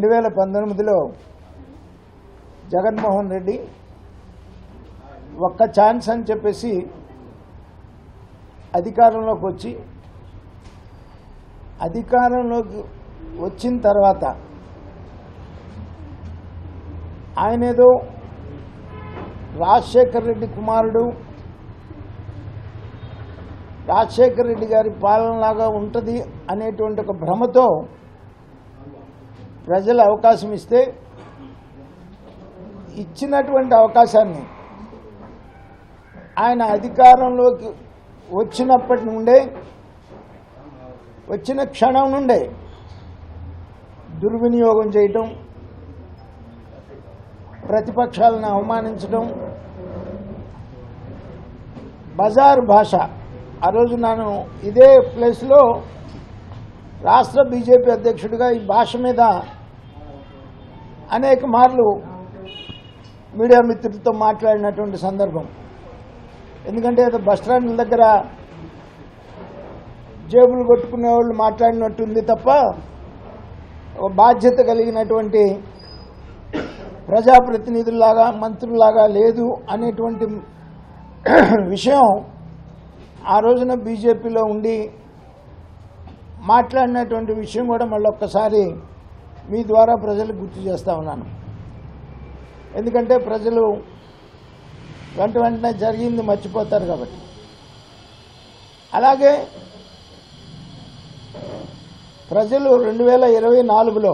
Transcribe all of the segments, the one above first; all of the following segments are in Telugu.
2019లో జగన్మోహన్ రెడ్డి ఒక్క ఛాన్స్ అని చెప్పేసి అధికారంలోకి వచ్చి అధికారంలోకి వచ్చిన తర్వాత ఆయనేదో రాజశేఖర్ రెడ్డి కుమారుడు, రాజశేఖర్ రెడ్డి గారి పాలనలాగా ఉంటుంది అనేటువంటి ఒక భ్రమతో ప్రజలు అవకాశం ఇస్తే ఇచ్చినటువంటి అవకాశాన్ని ఆయన అధికారంలోకి వచ్చినప్పటి నుండే, వచ్చిన క్షణం నుండే దుర్వినియోగం చేయటం, ప్రతిపక్షాలను అవమానించడం, బజారు భాష. ఆ రోజు నేను ఇదే ప్లేస్లో రాష్ట్ర బీజేపీ అధ్యక్షుడిగా ఈ భాష మీద అనేక మార్లు మీడియా మిత్రులతో మాట్లాడినటువంటి సందర్భం. ఎందుకంటే ఏదో బస్టాండ్ల దగ్గర జేబులు కొట్టుకునే వాళ్ళు మాట్లాడినట్టుంది తప్ప బాధ్యత కలిగినటువంటి ప్రజాప్రతినిధుల్లాగా, మంత్రుల్లాగా లేదు అనేటువంటి విషయం ఆ రోజున బీజేపీలో ఉండి మాట్లాడినటువంటి విషయం కూడా మళ్ళీ ఒక్కసారి మీ ద్వారా ప్రజలకు గుర్తు చేస్తూ ఉన్నాను. ఎందుకంటే ప్రజలు వెంటనే జరిగింది మర్చిపోతారు కాబట్టి. అలాగే ప్రజలు 2024లో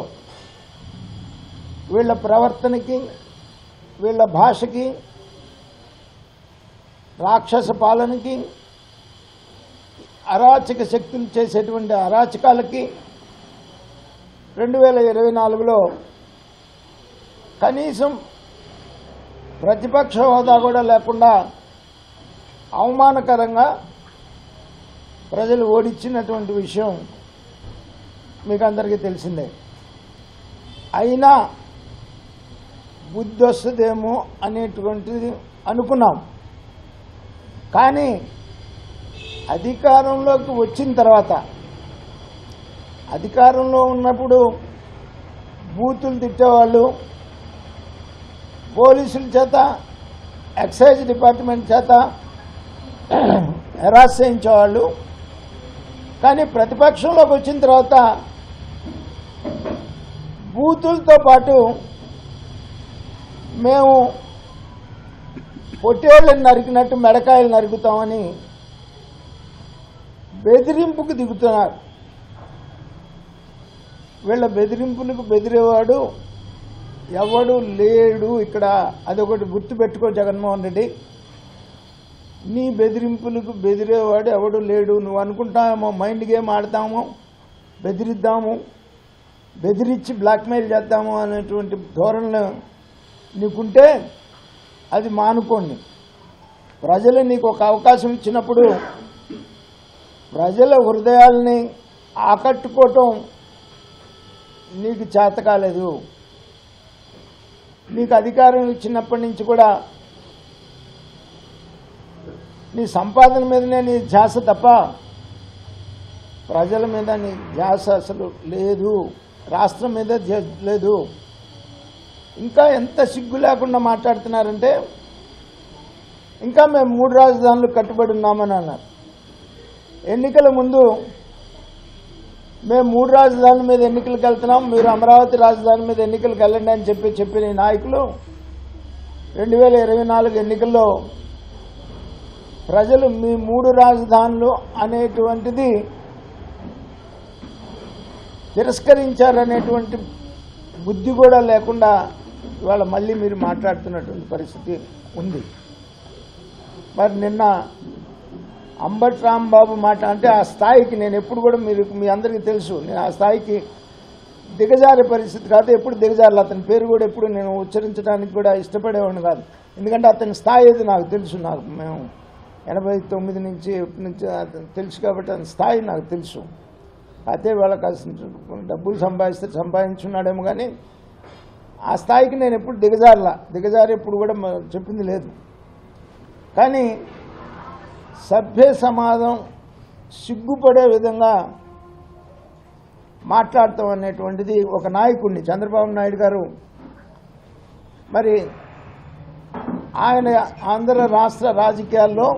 వీళ్ళ ప్రవర్తనకి, వీళ్ళ భాషకి, రాక్షస పాలనకి, అరాచక శక్తులు చేసేటువంటి అరాచకాలకి 2024లో కనీసం ప్రతిపక్ష హోదా కూడా లేకుండా అవమానకరంగా ప్రజలు ఓడించినటువంటి విషయం మీకు అందరికీ తెలిసిందే. అయినా బుద్ధి వస్తుందేమో అనేటువంటిది అనుకున్నాం. కానీ అధికారంలోకి వచ్చిన తర్వాత, అధికారంలో ఉన్నప్పుడు బూతులు తిట్టేవాళ్ళు, పోలీసుల చేత, ఎక్సైజ్ డిపార్ట్మెంట్ చేత హెరాస్ చేయించేవాళ్ళు. కానీ ప్రతిపక్షంలోకి వచ్చిన తర్వాత బూతులతో పాటు మేము పొట్టేళ్ళని నరికినట్టు మెడకాయలు నరుకుతామని బెదిరింపుకు దిగుతున్నారు. వీళ్ళ బెదిరింపులకు బెదిరేవాడు ఎవడు లేడు ఇక్కడ. అదొకటి గుర్తుపెట్టుకో జగన్మోహన్ రెడ్డి, నీ బెదిరింపులకు బెదిరేవాడు ఎవడు లేడు. నువ్వు అనుకుంటామో మైండ్ గేమ్ ఆడతాము, బెదిరిద్దాము, బెదిరించి బ్లాక్మెయిల్ చేద్దాము అనేటువంటి ధోరణిలో నీకుంటే అది మానుకోండి. ప్రజలు నీకు ఒక అవకాశం ఇచ్చినప్పుడు ప్రజల హృదయాల్ని ఆకట్టుకోవటం నీకు చేత కాలేదు. నీకు అధికారం ఇచ్చినప్పటి నుంచి కూడా నీ సంపాదన మీదనే నీ ధ్యాస తప్ప ప్రజల మీద నీ ధ్యాస అసలు లేదు, రాష్ట్రం మీద లేదు. ఇంకా ఎంత సిగ్గు లేకుండా మాట్లాడుతున్నారంటే ఇంకా మేము 3 రాజధానులు కట్టుబడి ఉన్నామని అన్నారు. ఎన్నికల ముందు మేము 3 రాజధానుల మీద ఎన్నికలకు వెళ్తున్నాం, మీరు అమరావతి రాజధాని మీద ఎన్నికలకు వెళ్ళండి అని చెప్పిన నాయకులు 2024 ఎన్నికల్లో ప్రజలు మీ 3 రాజధానులు అనేటువంటిది తిరస్కరించారనేటువంటి బుద్ధి కూడా లేకుండా ఇవాళ మళ్ళీ మీరు మాట్లాడుతున్నటువంటి పరిస్థితి ఉంది. మరి నిన్న అంబటి రాంబాబు మాట అంటే ఆ స్థాయికి నేను ఎప్పుడు కూడా మీ అందరికీ తెలుసు, నేను ఆ స్థాయికి దిగజారే పరిస్థితి కాదు, ఎప్పుడు దిగజారాలి. అతని పేరు కూడా ఎప్పుడు నేను ఉచ్చరించడానికి కూడా ఇష్టపడేవాడిని కాదు. ఎందుకంటే అతని స్థాయి ఏది నాకు తెలుసు. మేము 89 నుంచి తెలుసు కాబట్టి అతని స్థాయి నాకు తెలుసు. అయితే వాళ్ళకి డబ్బులు సంపాదించున్నాడేమో కానీ ఆ స్థాయికి నేను ఎప్పుడు దిగజారి ఎప్పుడు కూడా చెప్పింది లేదు. కానీ సభ్య సమాజం సిగ్గుపడే విధంగా మాట్లాడటం అనేటువంటిది ఒక నాయకుడిని చంద్రబాబు నాయుడు గారు మరి ఆయన ఆంధ్ర రాష్ట్ర రాజకీయాల్లో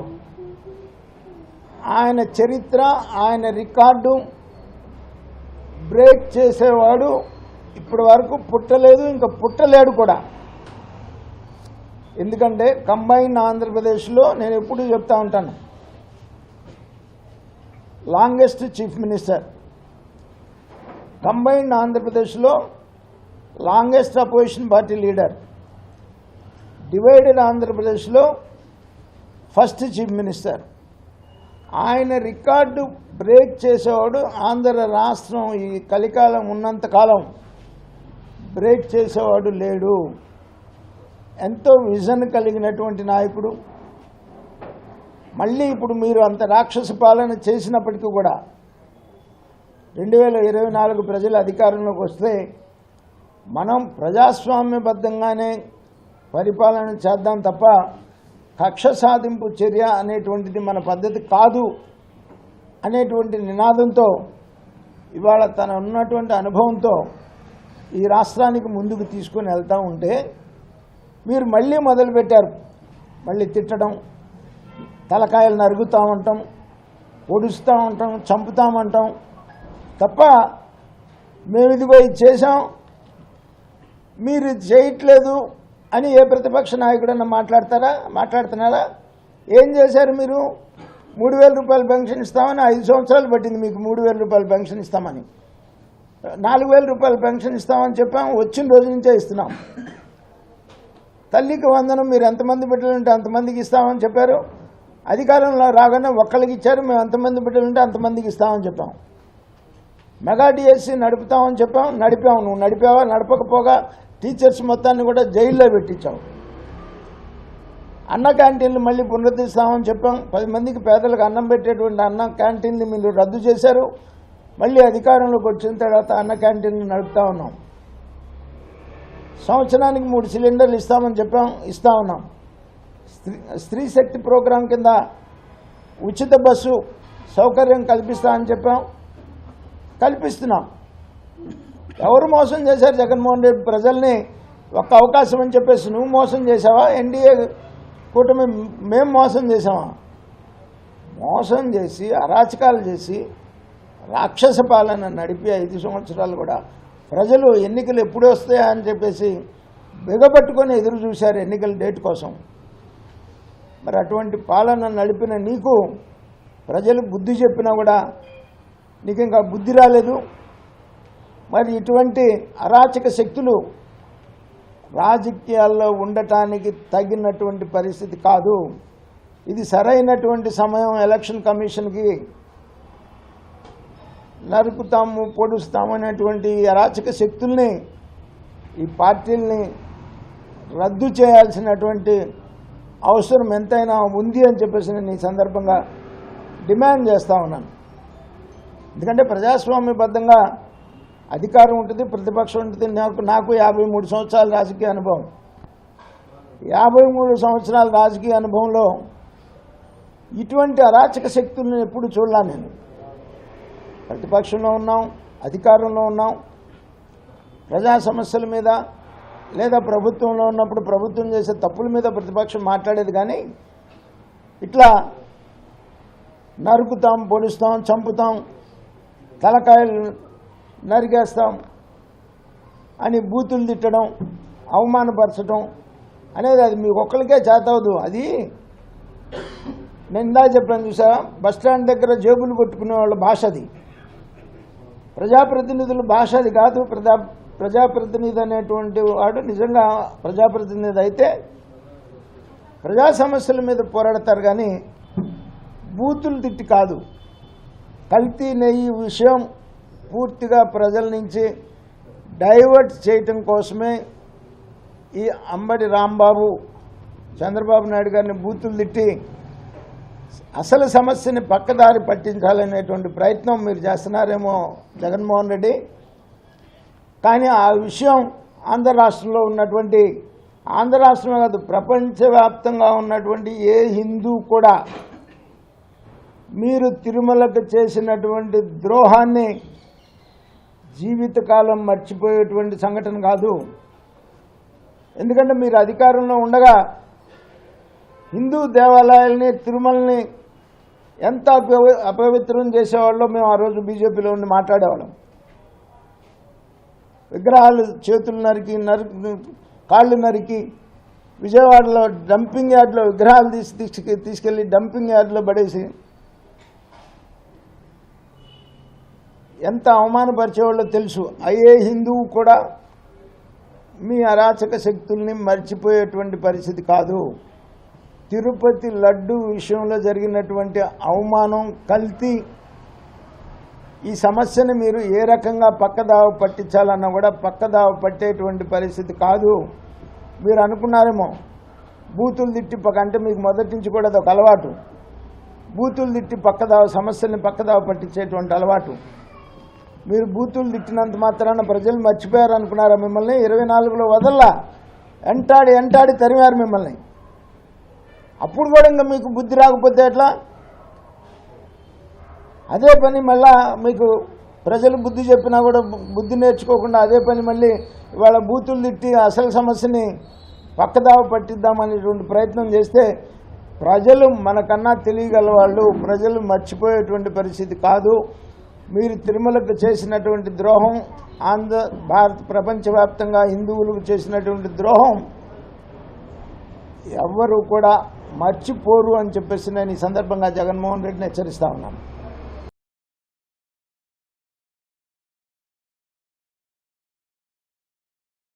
ఆయన చరిత్ర ఆయన రికార్డు బ్రేక్ చేసేవాడు ఇప్పటి వరకు పుట్టలేదు, ఇంకా పుట్టలేడు కూడా. ఎందుకంటే కంబైన్ ఆంధ్రప్రదేశ్లో నేను ఎప్పుడు చెప్తా ఉంటాను, లాంగెస్ట్ చీఫ్ మినిస్టర్. కంబైన్ ఆంధ్రప్రదేశ్లో longest opposition party leader. Divided ఆంధ్రప్రదేశ్లో ఫస్ట్ చీఫ్ మినిస్టర్. ఆయన రికార్డు బ్రేక్ చేసేవాడు ఆంధ్ర రాష్ట్రం ఈ కలికాలం ఉన్నంతకాలం బ్రేక్ చేసేవాడు లేడు. ఎంతో విజన్ కలిగినటువంటి నాయకుడు. మళ్ళీ ఇప్పుడు మీరు అంత రాక్షస పాలన చేసినప్పటికీ కూడా 2024 ప్రజల అధికారంలోకి వస్తే మనం ప్రజాస్వామ్యబద్ధంగానే పరిపాలన చేద్దాం తప్ప కక్ష సాధింపు చర్య అనేటువంటిది మన పద్ధతి కాదు అనేటువంటి నినాదంతో ఇవాళ తన ఉన్నటువంటి అనుభవంతో ఈ రాష్ట్రానికి ముందుకు తీసుకొని వెళ్తూ ఉంటే మీరు మళ్ళీ మొదలుపెట్టారు. మళ్ళీ తిట్టడం, తలకాయలు నరుగుతూ ఉంటాం, ఒడుస్తూ ఉంటాం, చంపుతామంటాం తప్ప మేము ఇదిగో ఇది చేశాం మీరు ఇది చేయట్లేదు అని ఏ ప్రతిపక్ష నాయకుడన్నా మాట్లాడుతున్నారా? ఏం చేశారు మీరు? 3,000 రూపాయలు పెన్షన్ ఇస్తామని 5 సంవత్సరాలు పట్టింది మీకు 3,000 రూపాయలు పెన్షన్ ఇస్తామని. 4,000 రూపాయలు పెన్షన్ ఇస్తామని చెప్పాము, వచ్చిన రోజు నుంచే ఇస్తున్నాం. తల్లికి వందనం మీరు ఎంతమంది బిడ్డలుంటే అంతమందికి ఇస్తామని చెప్పారు. అధికారంలో రాగానే ఒక్కరికి ఇచ్చారు, మేము ఎంతమంది బిడ్డలుంటే అంతమందికి ఇస్తామని చెప్పాం. మెగా డిఎస్సి నడుపుతామని చెప్పాం, నడిపాము. నువ్వు నడిపావా? నడపకపోగా టీచర్స్ మొత్తాన్ని కూడా జైల్లో పెట్టించాం. అన్న క్యాంటీన్లు మళ్ళీ పునరుద్ధరిస్తామని చెప్పాం. 10 మందికి పేదలకు అన్నం పెట్టేటువంటి అన్న క్యాంటీన్లు మీరు రద్దు చేశారు. మళ్ళీ అధికారంలోకి వచ్చిన తర్వాత అన్న క్యాంటీన్లు నడుపుతా ఉన్నాం. సంవత్సరానికి 3 సిలిండర్లు ఇస్తామని చెప్పాం, ఇస్తా ఉన్నాం. స్త్రీ శక్తి ప్రోగ్రాం కింద ఉచిత బస్సు సౌకర్యం కల్పిస్తామని చెప్పాం, కల్పిస్తున్నాం. ఎవరు మోసం చేశారు? జగన్మోహన్ రెడ్డి ప్రజల్ని ఒక్క అవకాశం అని చెప్పేసి నువ్వు మోసం చేసావా? ఎన్డీఏ కూటమి మేము మోసం చేసామా? మోసం చేసి అరాచకాలు చేసి రాక్షస పాలన నడిపి 5 సంవత్సరాలు కూడా ప్రజలు ఎన్నికలు ఎప్పుడు వస్తాయా అని చెప్పేసి బిగపట్టుకొని ఎదురు చూశారు ఎన్నికల డేట్ కోసం. మరి అటువంటి పాలన నడిపిన నీకు ప్రజలు బుద్ధి చెప్పినా కూడా నీకు ఇంకా బుద్ధి రాలేదు. మరి ఇటువంటి అరాచక శక్తులు రాజకీయాల్లో ఉండటానికి తగినటువంటి పరిస్థితి కాదు. ఇది సరైనటువంటి సమయం. ఎలక్షన్ కమిషన్కి నరుకుతాము, పొడుస్తాము అనేటువంటి అరాచక శక్తుల్ని, ఈ పార్టీల్ని రద్దు చేయాల్సినటువంటి అవసరం ఎంతైనా ఉంది అని చెప్పేసి నేను ఈ సందర్భంగా డిమాండ్ చేస్తూ ఉన్నాను. ఎందుకంటే ప్రజాస్వామ్యబద్ధంగా అధికారం ఉంటుంది, ప్రతిపక్షం ఉంటుంది. నాకు 53 సంవత్సరాల రాజకీయ అనుభవం. 53 సంవత్సరాల రాజకీయ అనుభవంలో ఇటువంటి అరాచక శక్తులను ఎప్పుడు చూడలా. నేను ప్రతిపక్షంలో ఉన్నాం, అధికారంలో ఉన్నాం. ప్రజా సమస్యల మీద లేదా ప్రభుత్వంలో ఉన్నప్పుడు ప్రభుత్వం చేసే తప్పుల మీద ప్రతిపక్షం మాట్లాడేది. కానీ ఇట్లా నరుకుతాం, పొడుస్తాం, చంపుతాం, తలకాయలు నరికేస్తాం అని బూతులు తిట్టడం, అవమానపరచడం అనేది అది మీకు ఒక్కరికే చేతవదు. అది నేను ఇందా చెప్పాను చూసారా, బస్టాండ్ దగ్గర జేబులు కొట్టుకునే వాళ్ళ భాష అది. ప్రజాప్రతినిధుల భాష అది కాదు. ప్రజాప్రతినిధి అనేటువంటి వాడు నిజంగా ప్రజాప్రతినిధి అయితే ప్రజా సమస్యల మీద పోరాడతారు, కానీ బూతులు తిట్టి కాదు. కల్తీ నెయ్యి విషయం పూర్తిగా ప్రజల నుంచి డైవర్ట్ చేయటం కోసమే ఈ అంబటి రాంబాబు చంద్రబాబు నాయుడు గారిని బూతులు తిట్టి అసలు సమస్యని పక్కదారి పట్టించాలనేటువంటి ప్రయత్నం మీరు చేస్తున్నారేమో జగన్మోహన్ రెడ్డి. కానీ ఆ విషయం ఆంధ్ర రాష్ట్రంలో ఉన్నటువంటి, ఆంధ్ర రాష్ట్రమే కాదు ప్రపంచవ్యాప్తంగా ఉన్నటువంటి ఏ హిందూ కూడా మీరు తిరుమలకు చేసినటువంటి ద్రోహాన్ని జీవితకాలం మర్చిపోయేటువంటి సంఘటన కాదు. ఎందుకంటే మీరు అధికారంలో ఉండగా హిందూ దేవాలయాల్ని, తిరుమలని ఎంత అపవిత్రం చేసేవాళ్ళో మేము ఆ రోజు బీజేపీలో ఉండి మాట్లాడేవాళ్ళం. విగ్రహాలు చేతులు నరికి కాళ్ళు నరికి విజయవాడలో డంపింగ్ యార్డ్లో విగ్రహాలు తీసుకెళ్ళి డంపింగ్ యార్డ్లో పడేసి ఎంత అవమానపరిచేవాళ్ళో తెలుసు. అయ్యే హిందువు కూడా మీ అరాచక శక్తుల్ని మర్చిపోయేటువంటి పరిస్థితి కాదు. తిరుపతి లడ్డు విషయంలో జరిగినటువంటి అవమానం, కల్తీ, ఈ సమస్యను మీరు ఏ రకంగా పక్కదావ పట్టించాలన్నా కూడా పక్కదావ పట్టేటువంటి పరిస్థితి కాదు. మీరు అనుకున్నారేమో బూతులు తిట్టి అంటే మీకు మొదటి నుంచి కూడా అదొక అలవాటు. బూతులు తిట్టి పక్కదావ సమస్యల్ని పక్కదావ పట్టించేటువంటి అలవాటు. మీరు బూతులు తిట్టినంత మాత్రాన ప్రజలు మర్చిపోయారు అనుకున్నారా? మిమ్మల్ని 24లో వదల్లా ఎంటాడి తరిమారు మిమ్మల్ని. అప్పుడు కూడా ఇంకా మీకు బుద్ధి రాకపోతే ఎట్లా? అదే పని మళ్ళా మీకు ప్రజలు బుద్ధి చెప్పినా కూడా బుద్ధి నేర్చుకోకుండా అదే పని మళ్ళీ ఇవాళ బూతులు తిట్టి అసలు సమస్యని పక్కదావ పట్టిద్దామనేటువంటి ప్రయత్నం చేస్తే ప్రజలు మనకన్నా తెలియగల వాళ్ళు, ప్రజలు మర్చిపోయేటువంటి పరిస్థితి కాదు. మీరు తిరుమలకు చేసినటువంటి ద్రోహం, భారత ప్రపంచవ్యాప్తంగా హిందువులకు చేసినటువంటి ద్రోహం ఎవ్వరూ కూడా మర్చిపోరు అని చెప్పేసి నేను ఈ సందర్భంగా జగన్మోహన్ రెడ్డిని హెచ్చరిస్తా ఉన్నాను.